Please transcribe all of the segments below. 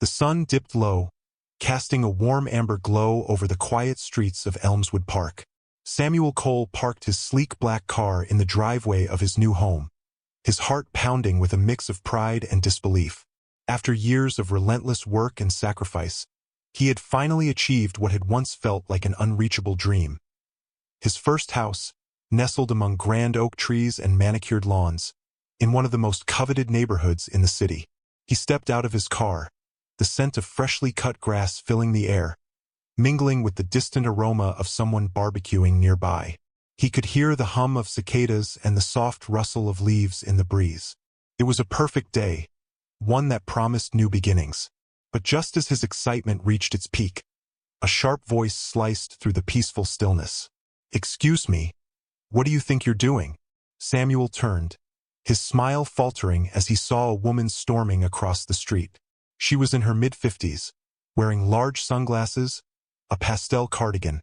The sun dipped low, casting a warm amber glow over the quiet streets of Elmswood Park. Samuel Cole parked his sleek black car in the driveway of his new home, his heart pounding with a mix of pride and disbelief. After years of relentless work and sacrifice, he had finally achieved what had once felt like an unreachable dream. His first house, nestled among grand oak trees and manicured lawns, in one of the most coveted neighborhoods in the city. He stepped out of his car, the scent of freshly cut grass filling the air, mingling with the distant aroma of someone barbecuing nearby. He could hear the hum of cicadas and the soft rustle of leaves in the breeze. It was a perfect day, one that promised new beginnings. But just as his excitement reached its peak, a sharp voice sliced through the peaceful stillness. "Excuse me, what do you think you're doing?" Samuel turned, his smile faltering as he saw a woman storming across the street. She was in her mid-50s, wearing large sunglasses, a pastel cardigan,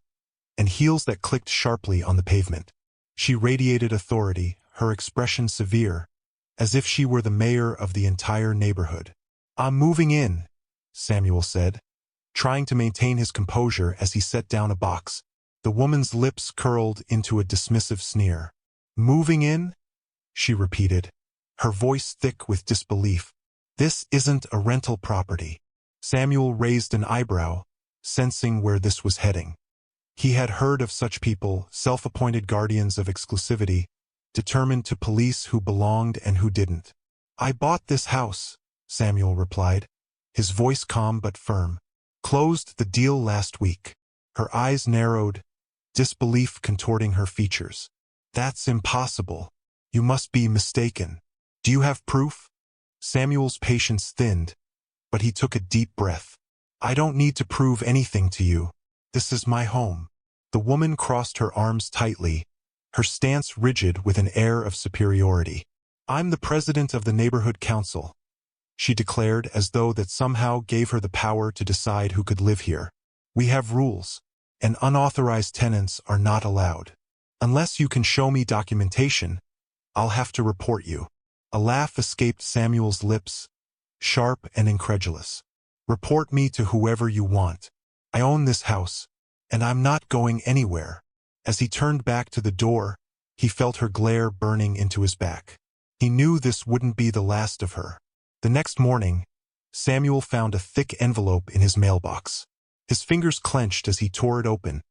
and heels that clicked sharply on the pavement. She radiated authority, her expression severe, as if she were the mayor of the entire neighborhood. "I'm moving in," Samuel said, trying to maintain his composure as he set down a box. The woman's lips curled into a dismissive sneer. "Moving in?" she repeated, her voice thick with disbelief. "This isn't a rental property." Samuel raised an eyebrow, sensing where this was heading. He had heard of such people, self-appointed guardians of exclusivity, determined to police who belonged and who didn't. "I bought this house," Samuel replied, his voice calm but firm. "Closed the deal last week." Her eyes narrowed, disbelief contorting her features. "That's impossible. You must be mistaken. Do you have proof?" Samuel's patience thinned, but he took a deep breath. "I don't need to prove anything to you. This is my home." The woman crossed her arms tightly, her stance rigid with an air of superiority. "I'm the president of the neighborhood council," she declared, as though that somehow gave her the power to decide who could live here. "We have rules, and unauthorized tenants are not allowed. Unless you can show me documentation, I'll have to report you." A laugh escaped Samuel's lips, sharp and incredulous. "Report me to whoever you want. I own this house, and I'm not going anywhere." As he turned back to the door, he felt her glare burning into his back. He knew this wouldn't be the last of her. The next morning, Samuel found a thick envelope in his mailbox. His fingers clenched as he tore it open,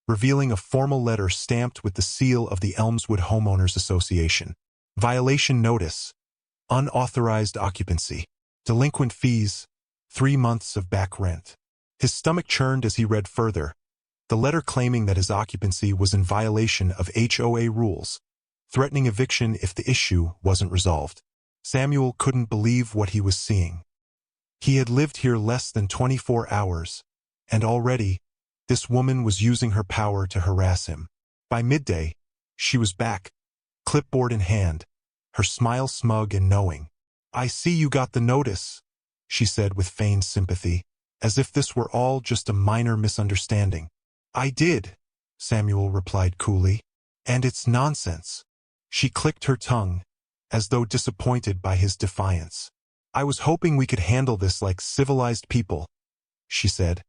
revealing a formal letter stamped with the seal of the Elmswood Homeowners Association. Violation notice, unauthorized occupancy, delinquent fees, 3 months of back rent. His stomach churned as he read further, the letter claiming that his occupancy was in violation of HOA rules, threatening eviction if the issue wasn't resolved. Samuel couldn't believe what he was seeing. He had lived here less than 24 hours, and already, this woman was using her power to harass him. By midday, she was back, clipboard in hand, her smile smug and knowing. "I see you got the notice," she said with feigned sympathy, as if this were all just a minor misunderstanding. "I did," Samuel replied coolly, "and it's nonsense." She clicked her tongue, as though disappointed by his defiance. "I was hoping we could handle this like civilized people," she said,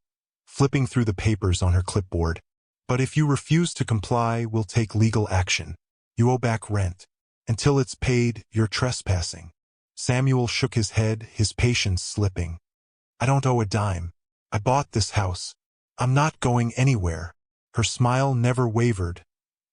flipping through the papers on her clipboard. "But if you refuse to comply, we'll take legal action. You owe back rent. Until it's paid, you're trespassing." Samuel shook his head, his patience slipping. "I don't owe a dime. I bought this house. I'm not going anywhere." Her smile never wavered,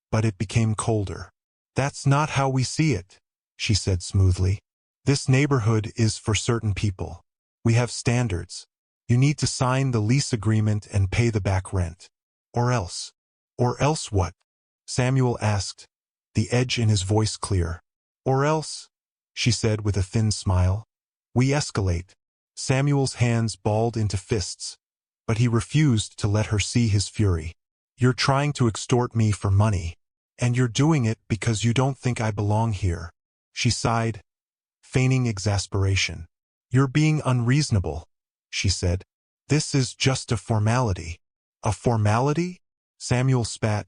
but it became colder. "That's not how we see it," she said smoothly. "This neighborhood is for certain people. We have standards. You need to sign the lease agreement and pay the back rent. Or else." "Or else what?" Samuel asked, the edge in his voice clear. "Or else," she said with a thin smile, "we escalate." Samuel's hands balled into fists, but he refused to let her see his fury. "You're trying to extort me for money, and you're doing it because you don't think I belong here." She sighed, feigning exasperation. "You're being unreasonable," she said. "This is just a formality." "A formality?" Samuel spat,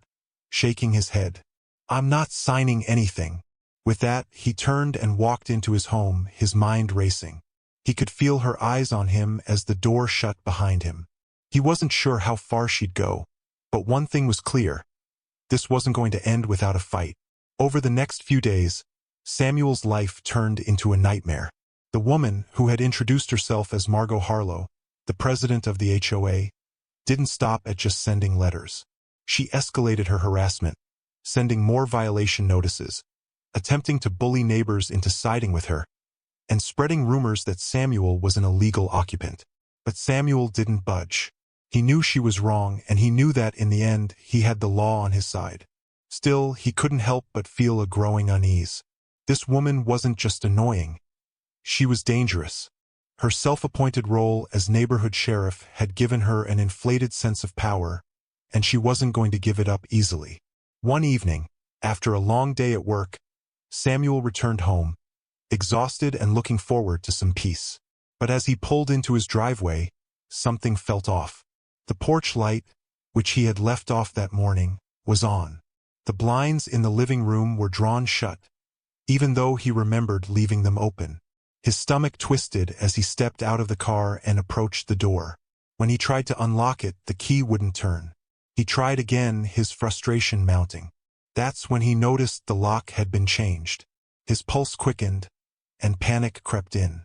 shaking his head. "I'm not signing anything." With that, he turned and walked into his home, his mind racing. He could feel her eyes on him as the door shut behind him. He wasn't sure how far she'd go, but one thing was clear. This wasn't going to end without a fight. Over the next few days, Samuel's life turned into a nightmare. The woman, who had introduced herself as Margot Harlow, the president of the HOA, didn't stop at just sending letters. She escalated her harassment, sending more violation notices, attempting to bully neighbors into siding with her, and spreading rumors that Samuel was an illegal occupant. But Samuel didn't budge. He knew she was wrong, and he knew that in the end he had the law on his side. Still, he couldn't help but feel a growing unease. This woman wasn't just annoying. She was dangerous. Her self-appointed role as neighborhood sheriff had given her an inflated sense of power, and she wasn't going to give it up easily. One evening, after a long day at work, Samuel returned home, exhausted and looking forward to some peace. But as he pulled into his driveway, something felt off. The porch light, which he had left off that morning, was on. The blinds in the living room were drawn shut, even though he remembered leaving them open. His stomach twisted as he stepped out of the car and approached the door. When he tried to unlock it, the key wouldn't turn. He tried again, his frustration mounting. That's when he noticed the lock had been changed. His pulse quickened, and panic crept in.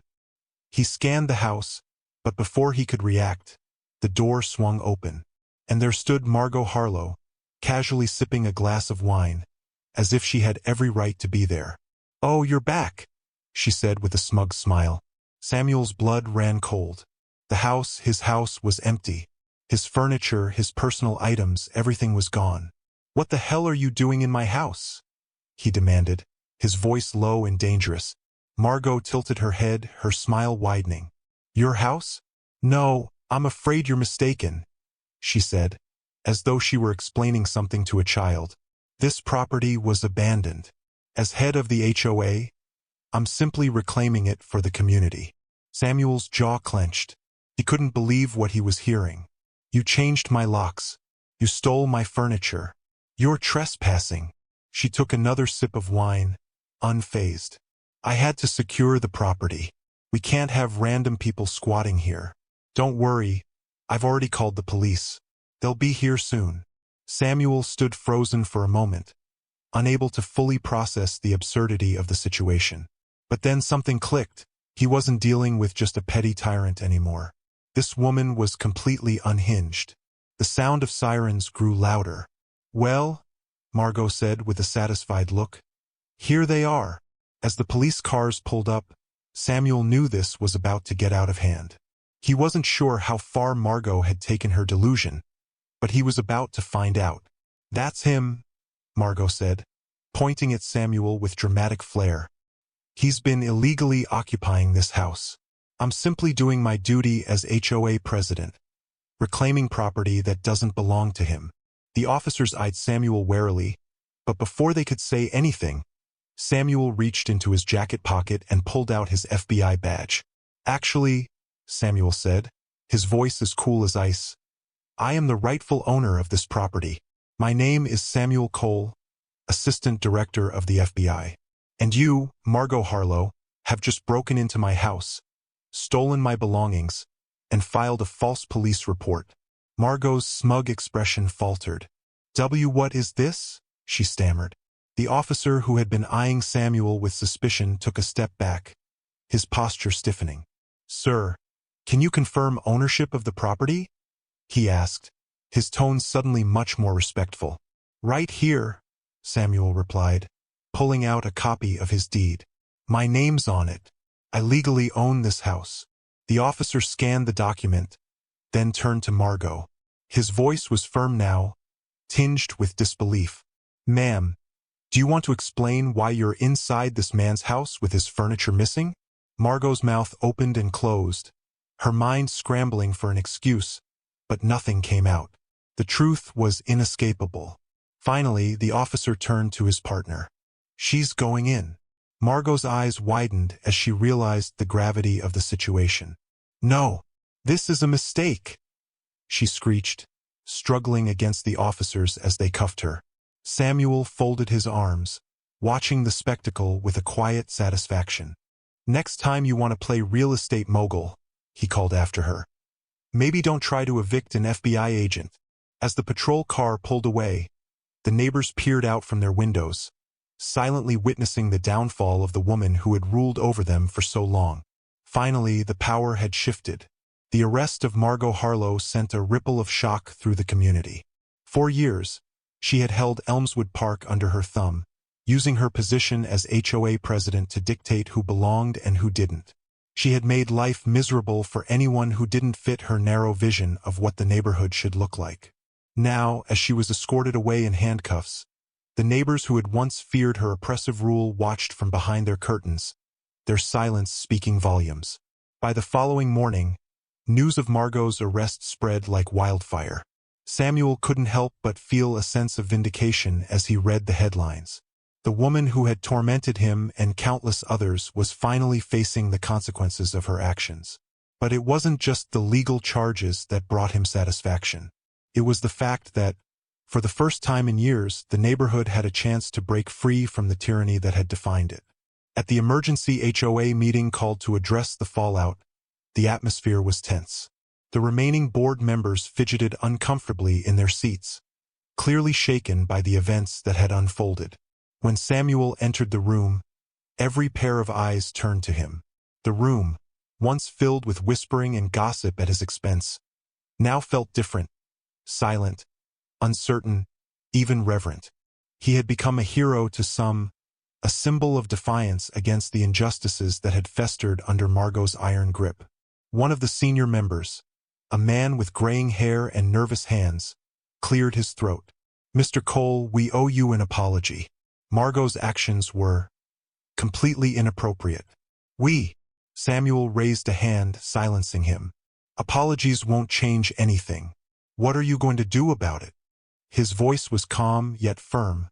He scanned the house, but before he could react, the door swung open, and there stood Margot Harlow, casually sipping a glass of wine, as if she had every right to be there. "Oh, you're back," she said with a smug smile. Samuel's blood ran cold. His house was empty. His furniture, his personal items, everything was gone. "What the hell are you doing in my house?" he demanded, his voice low and dangerous. Margot tilted her head, her smile widening. "Your house? No, I'm afraid you're mistaken," she said, as though she were explaining something to a child. "This property was abandoned. As head of the HOA, I'm simply reclaiming it for the community." Samuel's jaw clenched. He couldn't believe what he was hearing. "You changed my locks. You stole my furniture. You're trespassing." She took another sip of wine, unfazed. "I had to secure the property. We can't have random people squatting here. Don't worry, I've already called the police. They'll be here soon." Samuel stood frozen for a moment, unable to fully process the absurdity of the situation. But then something clicked. He wasn't dealing with just a petty tyrant anymore. This woman was completely unhinged. The sound of sirens grew louder. "Well," Margot said with a satisfied look, "here they are." As the police cars pulled up, Samuel knew this was about to get out of hand. He wasn't sure how far Margot had taken her delusion, but he was about to find out. "That's him," Margot said, pointing at Samuel with dramatic flair. "He's been illegally occupying this house. I'm simply doing my duty as HOA president, reclaiming property that doesn't belong to him." The officers eyed Samuel warily, but before they could say anything, Samuel reached into his jacket pocket and pulled out his FBI badge. "Actually," Samuel said, his voice as cool as ice, "I am the rightful owner of this property. My name is Samuel Cole, Assistant Director of the FBI. And you, Margot Harlow, have just broken into my house, stolen my belongings, and filed a false police report." Margot's smug expression faltered. What is this?" she stammered. The officer who had been eyeing Samuel with suspicion took a step back, his posture stiffening. "Sir, can you confirm ownership of the property?" he asked, his tone suddenly much more respectful. "Right here," Samuel replied, pulling out a copy of his deed. "My name's on it. I legally own this house." The officer scanned the document, then turned to Margot. His voice was firm now, tinged with disbelief. "Ma'am, do you want to explain why you're inside this man's house with his furniture missing?" Margot's mouth opened and closed, her mind scrambling for an excuse, but nothing came out. The truth was inescapable. Finally, the officer turned to his partner. "She's going in." Margot's eyes widened as she realized the gravity of the situation. "No, this is a mistake," she screeched, struggling against the officers as they cuffed her. Samuel folded his arms, watching the spectacle with a quiet satisfaction. "Next time you want to play real estate mogul," he called after her, "maybe don't try to evict an FBI agent." As the patrol car pulled away, the neighbors peered out from their windows, silently witnessing the downfall of the woman who had ruled over them for so long. Finally, the power had shifted. The arrest of Margot Harlow sent a ripple of shock through the community. For years, she had held Elmswood Park under her thumb, using her position as HOA president to dictate who belonged and who didn't. She had made life miserable for anyone who didn't fit her narrow vision of what the neighborhood should look like. Now, as she was escorted away in handcuffs, the neighbors who had once feared her oppressive rule watched from behind their curtains, their silence speaking volumes. By the following morning, news of Margot's arrest spread like wildfire. Samuel couldn't help but feel a sense of vindication as he read the headlines. The woman who had tormented him and countless others was finally facing the consequences of her actions. But it wasn't just the legal charges that brought him satisfaction. It was the fact that, for the first time in years, the neighborhood had a chance to break free from the tyranny that had defined it. At the emergency HOA meeting called to address the fallout, the atmosphere was tense. The remaining board members fidgeted uncomfortably in their seats, clearly shaken by the events that had unfolded. When Samuel entered the room, every pair of eyes turned to him. The room, once filled with whispering and gossip at his expense, now felt different, silent, uncertain, even reverent. He had become a hero to some, a symbol of defiance against the injustices that had festered under Margot's iron grip. One of the senior members, a man with graying hair and nervous hands, cleared his throat. "Mr. Cole, we owe you an apology. Margot's actions were completely inappropriate." Samuel raised a hand, silencing him. "Apologies won't change anything. What are you going to do about it?" His voice was calm yet firm,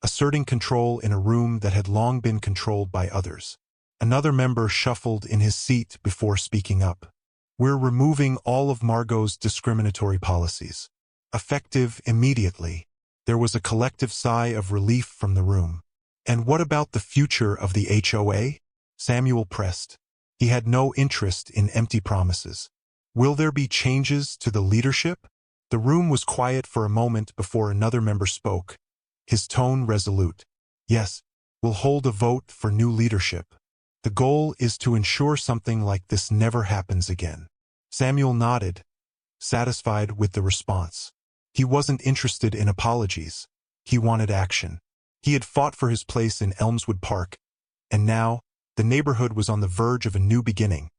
asserting control in a room that had long been controlled by others. Another member shuffled in his seat before speaking up. "We're removing all of Margot's discriminatory policies, effective immediately." There was a collective sigh of relief from the room. "And what about the future of the HOA?" Samuel pressed. He had no interest in empty promises. "Will there be changes to the leadership?" The room was quiet for a moment before another member spoke, his tone resolute. "Yes, we'll hold a vote for new leadership. The goal is to ensure something like this never happens again." Samuel nodded, satisfied with the response. He wasn't interested in apologies. He wanted action. He had fought for his place in Elmswood Park, and now, the neighborhood was on the verge of a new beginning.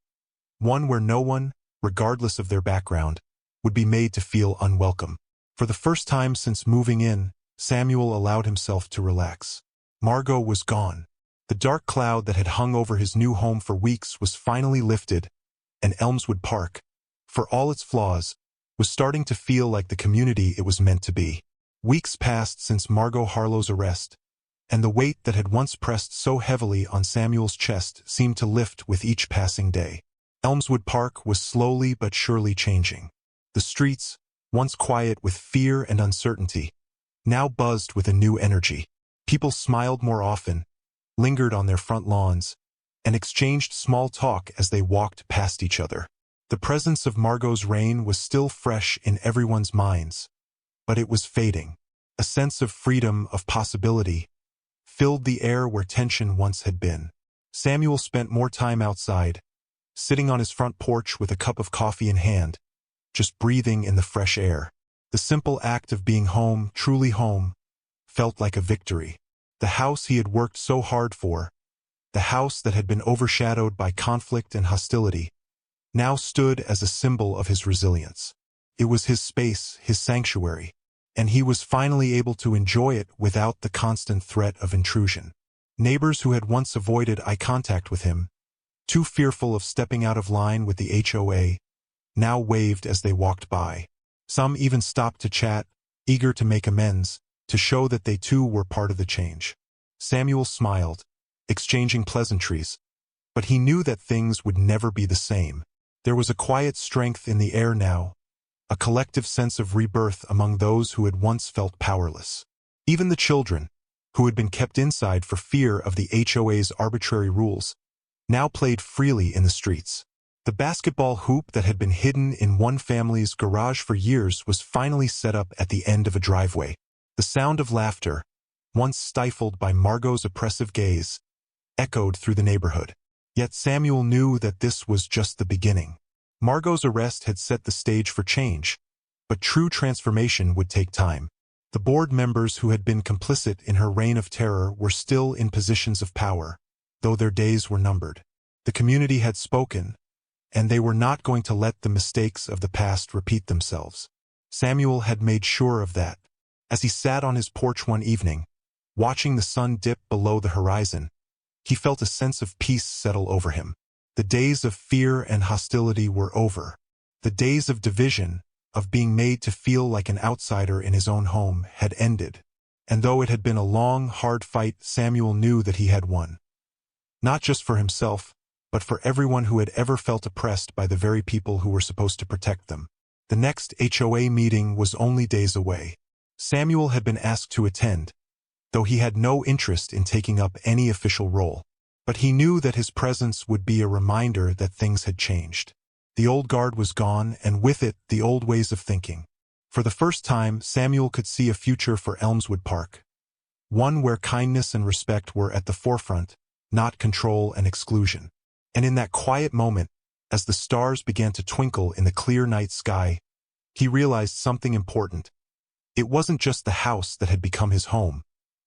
One where no one, regardless of their background, would be made to feel unwelcome. For the first time since moving in, Samuel allowed himself to relax. Margot was gone. The dark cloud that had hung over his new home for weeks was finally lifted, and Elmswood Park, for all its flaws, was starting to feel like the community it was meant to be. Weeks passed since Margot Harlow's arrest, and the weight that had once pressed so heavily on Samuel's chest seemed to lift with each passing day. Elmswood Park was slowly but surely changing. The streets, once quiet with fear and uncertainty, now buzzed with a new energy. People smiled more often, lingered on their front lawns, and exchanged small talk as they walked past each other. The presence of Margot's reign was still fresh in everyone's minds, but it was fading. A sense of freedom, of possibility, filled the air where tension once had been. Samuel spent more time outside, sitting on his front porch with a cup of coffee in hand, just breathing in the fresh air. The simple act of being home, truly home, felt like a victory. The house he had worked so hard for, the house that had been overshadowed by conflict and hostility, now stood as a symbol of his resilience. It was his space, his sanctuary, and he was finally able to enjoy it without the constant threat of intrusion. Neighbors who had once avoided eye contact with him, too fearful of stepping out of line with the HOA, now waved as they walked by. Some even stopped to chat, eager to make amends, to show that they too were part of the change. Samuel smiled, exchanging pleasantries, but he knew that things would never be the same. There was a quiet strength in the air now, a collective sense of rebirth among those who had once felt powerless. Even the children, who had been kept inside for fear of the HOA's arbitrary rules, now played freely in the streets. The basketball hoop that had been hidden in one family's garage for years was finally set up at the end of a driveway. The sound of laughter, once stifled by Margot's oppressive gaze, echoed through the neighborhood. Yet Samuel knew that this was just the beginning. Margot's arrest had set the stage for change, but true transformation would take time. The board members who had been complicit in her reign of terror were still in positions of power, though their days were numbered. The community had spoken, and they were not going to let the mistakes of the past repeat themselves. Samuel had made sure of that. As he sat on his porch one evening, watching the sun dip below the horizon, he felt a sense of peace settle over him. The days of fear and hostility were over. The days of division, of being made to feel like an outsider in his own home, had ended. And though it had been a long, hard fight, Samuel knew that he had won. Not just for himself, but for everyone who had ever felt oppressed by the very people who were supposed to protect them. The next HOA meeting was only days away. Samuel had been asked to attend, though he had no interest in taking up any official role. But he knew that his presence would be a reminder that things had changed. The old guard was gone, and with it, the old ways of thinking. For the first time, Samuel could see a future for Elmswood Park. One where kindness and respect were at the forefront, not control and exclusion. And in that quiet moment, as the stars began to twinkle in the clear night sky, he realized something important. It wasn't just the house that had become his home.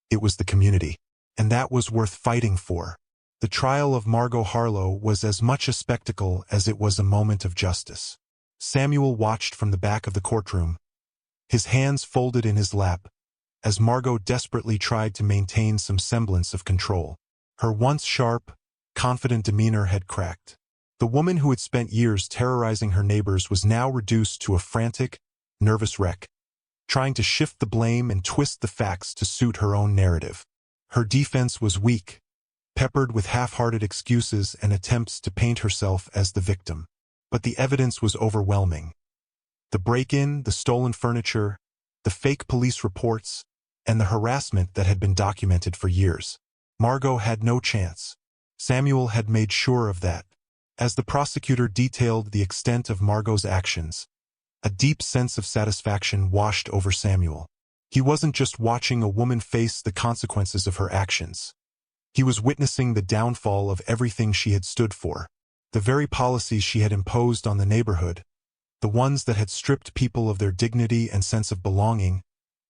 It was the community. And that was worth fighting for. The trial of Margot Harlow was as much a spectacle as it was a moment of justice. Samuel watched from the back of the courtroom, his hands folded in his lap, as Margot desperately tried to maintain some semblance of control. Her once sharp, confident demeanor had cracked. The woman who had spent years terrorizing her neighbors was now reduced to a frantic, nervous wreck, trying to shift the blame and twist the facts to suit her own narrative. Her defense was weak, peppered with half-hearted excuses and attempts to paint herself as the victim. But the evidence was overwhelming. The break-in, the stolen furniture, the fake police reports, and the harassment that had been documented for years. Margot had no chance. Samuel had made sure of that. As the prosecutor detailed the extent of Margot's actions, a deep sense of satisfaction washed over Samuel. He wasn't just watching a woman face the consequences of her actions. He was witnessing the downfall of everything she had stood for. The very policies she had imposed on the neighborhood, the ones that had stripped people of their dignity and sense of belonging,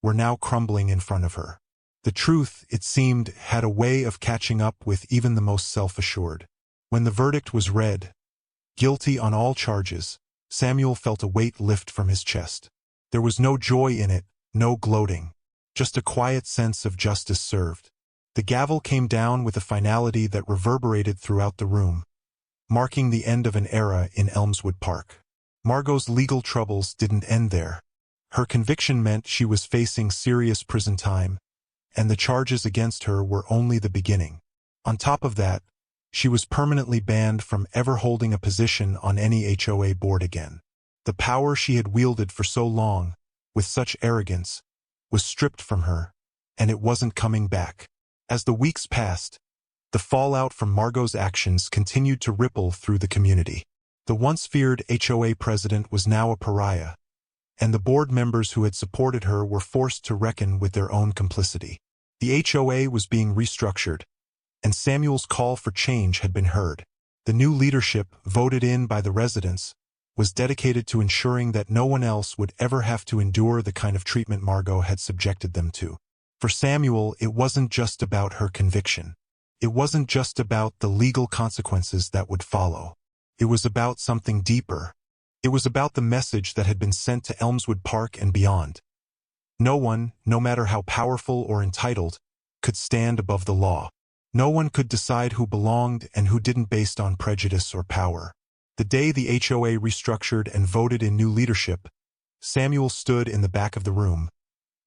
were now crumbling in front of her. The truth, it seemed, had a way of catching up with even the most self-assured. When the verdict was read, guilty on all charges, Samuel felt a weight lift from his chest. There was no joy in it, no gloating, just a quiet sense of justice served. The gavel came down with a finality that reverberated throughout the room, marking the end of an era in Elmswood Park. Margot's legal troubles didn't end there. Her conviction meant she was facing serious prison time, and the charges against her were only the beginning. On top of that, she was permanently banned from ever holding a position on any HOA board again. The power she had wielded for so long, with such arrogance, was stripped from her, and it wasn't coming back. As the weeks passed, the fallout from Margot's actions continued to ripple through the community. The once feared HOA president was now a pariah, and the board members who had supported her were forced to reckon with their own complicity. The HOA was being restructured, and Samuel's call for change had been heard. The new leadership, voted in by the residents, was dedicated to ensuring that no one else would ever have to endure the kind of treatment Margot had subjected them to. For Samuel, it wasn't just about her conviction. It wasn't just about the legal consequences that would follow. It was about something deeper. It was about the message that had been sent to Elmswood Park and beyond. No one, no matter how powerful or entitled, could stand above the law. No one could decide who belonged and who didn't based on prejudice or power. The day the HOA restructured and voted in new leadership, Samuel stood in the back of the room,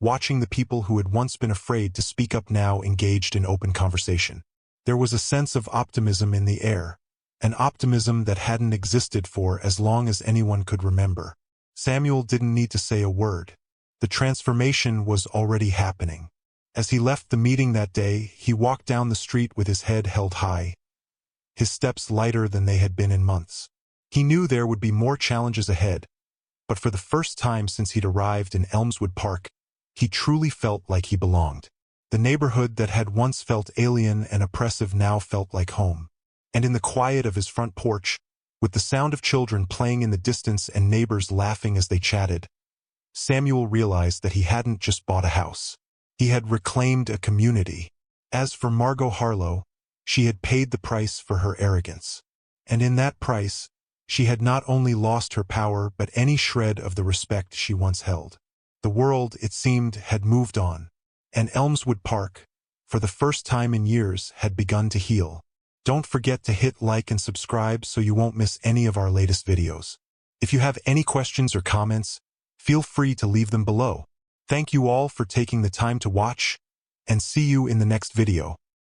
watching the people who had once been afraid to speak up now engaged in open conversation. There was a sense of optimism in the air, an optimism that hadn't existed for as long as anyone could remember. Samuel didn't need to say a word. The transformation was already happening. As he left the meeting that day, he walked down the street with his head held high, his steps lighter than they had been in months. He knew there would be more challenges ahead, but for the first time since he'd arrived in Elmswood Park, he truly felt like he belonged. The neighborhood that had once felt alien and oppressive now felt like home. And in the quiet of his front porch, with the sound of children playing in the distance and neighbors laughing as they chatted, Samuel realized that he hadn't just bought a house. He had reclaimed a community. As for Margot Harlow, she had paid the price for her arrogance. And in that price, she had not only lost her power but any shred of the respect she once held. The world, it seemed, had moved on, and Elmswood Park, for the first time in years, had begun to heal. Don't forget to hit like and subscribe so you won't miss any of our latest videos. If you have any questions or comments, feel free to leave them below. Thank you all for taking the time to watch, and see you in the next video.